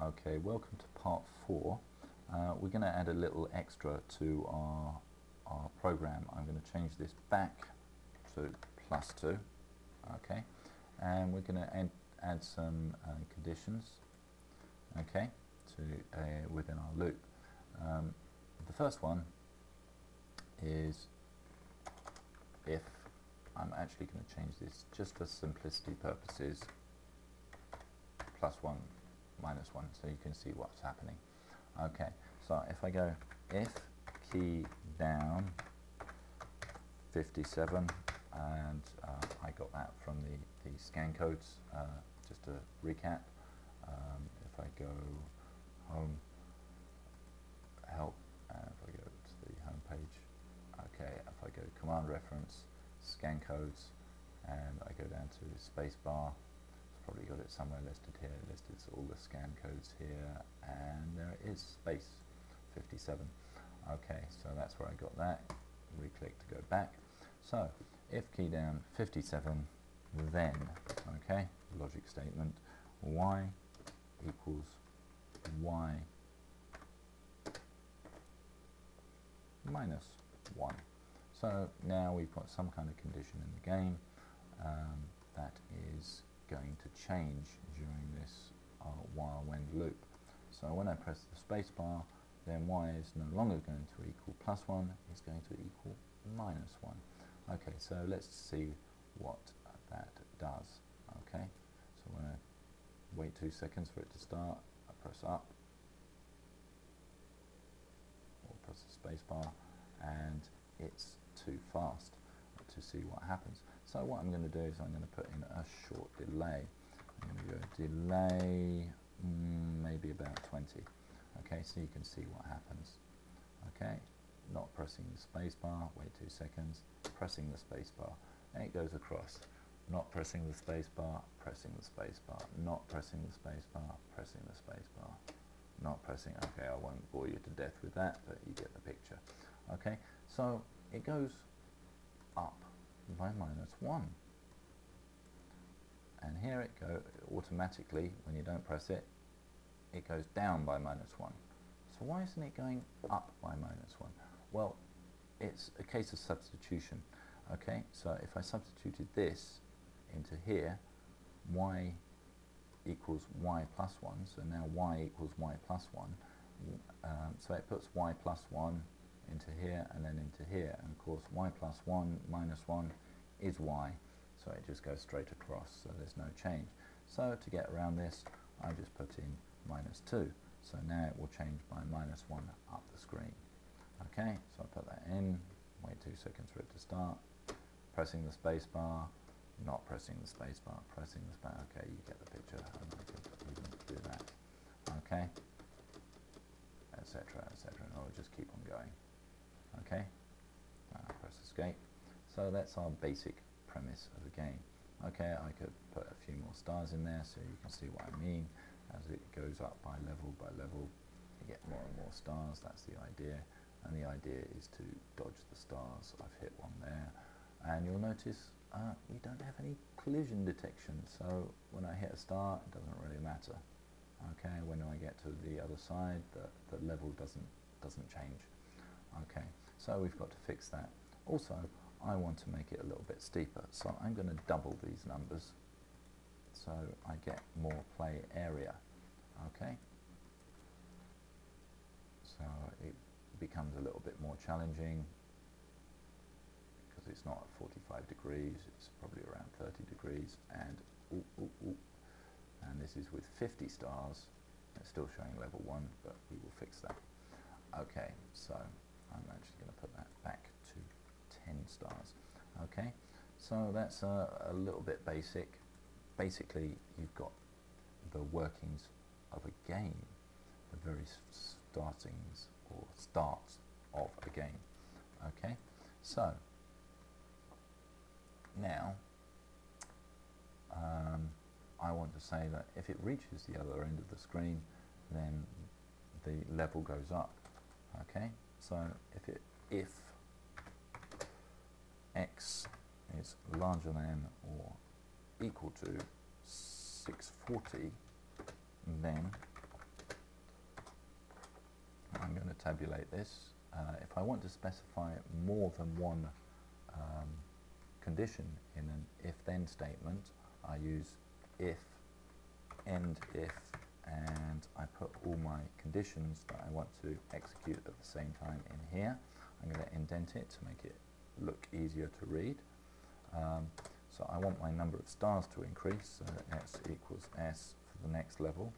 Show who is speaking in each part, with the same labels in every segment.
Speaker 1: Okay, welcome to part 4. We're going to add a little extra to our program. I'm going to change this back to +2, okay, and we're going to add some conditions, okay, to within our loop. The first one is if I'm actually going to change this just for simplicity purposes, +1 -1, so you can see what's happening. Okay, so if I go if key down 57, and I got that from the scan codes, just to recap. If I go home, help, and if I go to the home page, okay, if I go command reference, scan codes, and I go down to spacebar, probably got it somewhere listed here, listed all the scan codes here, and there it is, space 57. Okay, so that's where I got that. Re-click to go back. So if key down 57, then, okay, logic statement, y equals y -1. So now we've got some kind of condition in the game that is going to change during this while when loop. So when I press the space bar, then y is no longer going to equal +1, it's going to equal -1. Okay, so let's see what that does. Okay, so when I wait 2 seconds for it to start, I press up, or press the space bar, and it's too fast to see what happens. So what I'm going to do is I'm going to put in a short delay. I'm going to go delay maybe about 20. Okay, so you can see what happens. Okay, not pressing the space bar, wait 2 seconds, pressing the space bar, and it goes across. Not pressing the space bar, pressing the space bar, not pressing the space bar, pressing the space bar, not pressing. Okay, I won't bore you to death with that, but you get the picture. Okay, so it goes up by -1, and here it goes automatically. When you don't press it, it goes down by -1. So why isn't it going up by -1? Well, it's a case of substitution. Okay, so if I substituted this into here, y equals y +1, so now y equals y +1, so it puts y +1 into here and then into here, and of course y +1 -1 is y, so it just goes straight across, so there's no change. So to get around this, I just put in -2, so now it will change by -1 up the screen. Okay, so I put that in, wait 2 seconds for it to start, pressing the space bar, not pressing the space bar, pressing the space. Okay, you get the picture, and I can even do that. Okay, etc, etc, and I'll just keep on going. Okay, press escape. So that's our basic premise of the game. Okay, I could put a few more stars in there so you can see what I mean. As it goes up by level, you get more and more stars. That's the idea, and the idea is to dodge the stars. I've hit one there, and you'll notice we don't have any collision detection, so when I hit a star, it doesn't really matter. Okay, when I get to the other side, the level doesn't change. Okay, so we've got to fix that. Also, I want to make it a little bit steeper, so I'm going to double these numbers so I get more play area. Okay, so it becomes a little bit more challenging because it's not at 45 degrees, it's probably around 30 degrees, and and this is with 50 stars. It's still showing level 1, but we will fix that. Okay, so I'm actually going to put that back to 10 stars. Okay, so that's a little bit basic. Basically, you've got the workings of a game, the very starts of a game. Okay, so now I want to say that if it reaches the other end of the screen, then the level goes up. Okay, so if x is larger than or equal to 640, then I'm going to tabulate this. If I want to specify more than one condition in an if-then statement, I use if, end if, and I put all my conditions that I want to execute at the same time in here. I'm going to indent it to make it look easier to read. So I want my number of stars to increase, so s equals s for the next level.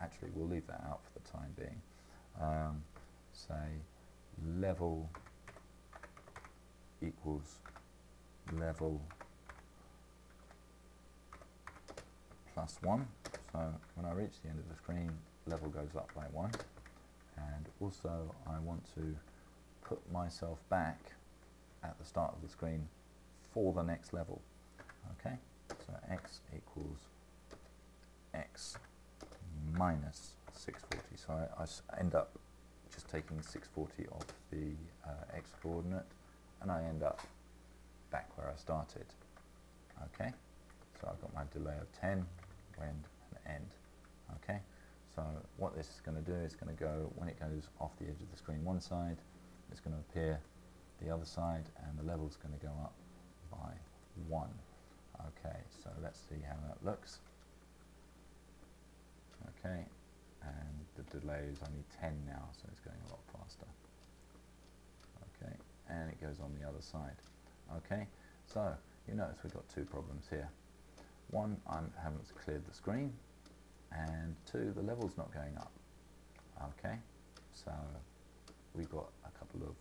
Speaker 1: Actually, we'll leave that out for the time being. Say level equals level plus 1. So when I reach the end of the screen, level goes up by 1. And also I want to put myself back at the start of the screen for the next level. Okay, so x equals x minus 640. So I end up just taking 640 off the x coordinate, and I end up back where I started. Okay, so I've got my delay of 10, when and end. Okay, so what this is going to do is going to go, when it goes off the edge of the screen one side, it's going to appear the other side, and the level is going to go up by 1. Okay, so let's see how that looks. Okay, and the delay is only 10 now, so it's going a lot faster. Okay, and it goes on the other side. Okay, so you notice we've got two problems here. One, I haven't cleared the screen, and two, the level's not going up. Okay, so we've got a couple of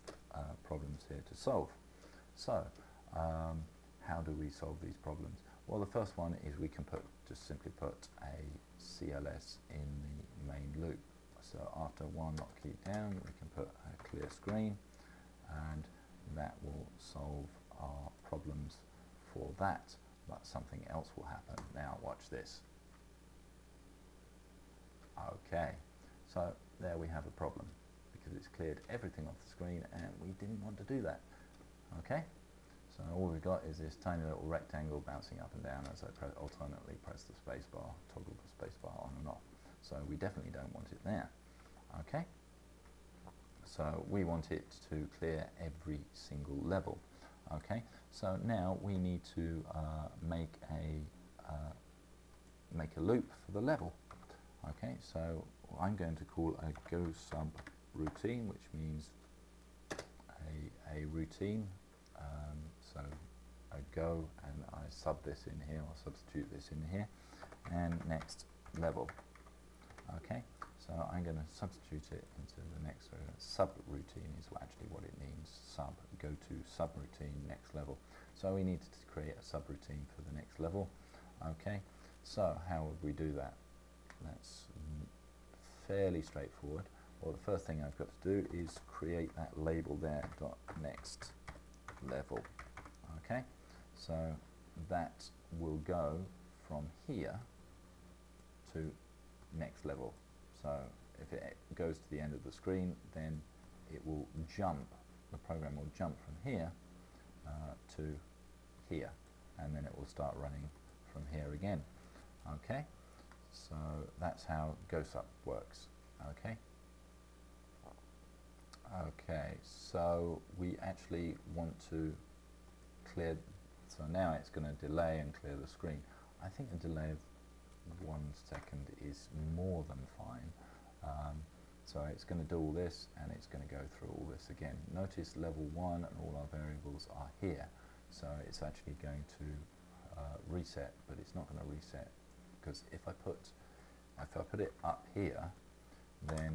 Speaker 1: problems here to solve. So how do we solve these problems? Well, the first one is we can just simply put a CLS in the main loop. So after one not keyed down, we can put a clear screen, and that will solve our problems for that. But something else will happen. Now watch this. Okay, so there we have a problem, because it's cleared everything off the screen and we didn't want to do that. Okay, so all we've got is this tiny little rectangle bouncing up and down as I alternately press the space bar, toggle the space bar on and off. So we definitely don't want it there. Okay, so we want it to clear every single level. Okay, so now we need to make a loop for the level. Okay, so I'm going to call a go sub routine, which means a routine. So I go and I sub this in here, or substitute this in here, and next level. Okay, so I'm going to substitute it into the next subroutine is actually what it means. Sub, go to subroutine, next level. So we need to create a subroutine for the next level. Okay, so how would we do that? That's fairly straightforward. Well, the first thing I've got to do is create that label there, dot next level. Okay, so that will go from here to next level. So if it goes to the end of the screen, then it will jump, the program will jump from here to here, and then it will start running from here again. Okay, so that's how GoSub works. Okay. Okay, so we actually want to clear, so now it's going to delay and clear the screen. I think a delay of 1 second is more than fine. So it's going to do all this, and it's going to go through all this again. Notice level 1 and all our variables are here, so it's actually going to reset, but it's not going to reset, because if I put it up here, then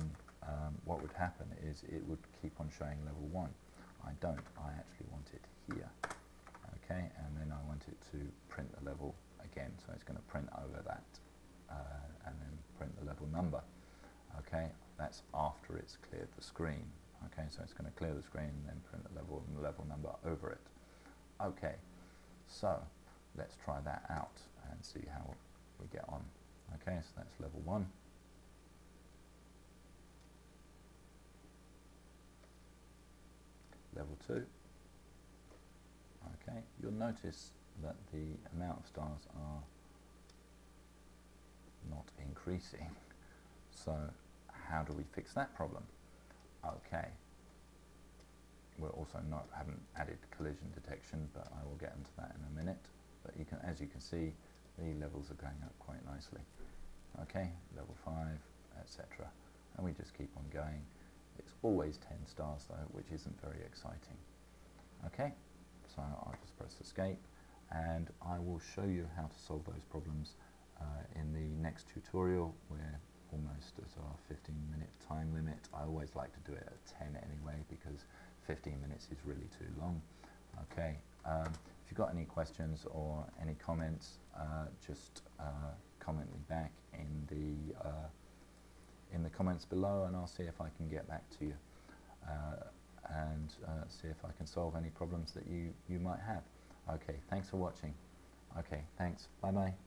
Speaker 1: what would happen is it would keep on showing level 1. I don't, I actually want it here. Okay, and then I want it to print the level again, so it's going to print over that and then print the level number. Okay, that's after it's cleared the screen. Okay, so it's going to clear the screen and then print the level and the level number over it. Okay, so let's try that out and see how we get on. Okay, so that's level 1. Level 2. Okay, you'll notice that the amount of stars are not increasing. So how do we fix that problem? Okay. We're also haven't added collision detection, but I will get into that in a minute. But as you can see, the levels are going up quite nicely. Okay, level 5, etc. And we just keep on going. It's always 10 stars though, which isn't very exciting. Okay, so I'll just press escape, and I will show you how to solve those problems in the next tutorial. We're almost at our 15-minute time limit. I always like to do it at 10 anyway, because 15 minutes is really too long. Okay, if you've got any questions or any comments, just comment me back in the comments below, and I'll see if I can get back to you and see if I can solve any problems that you might have. Okay, thanks for watching. Okay, thanks. Bye bye.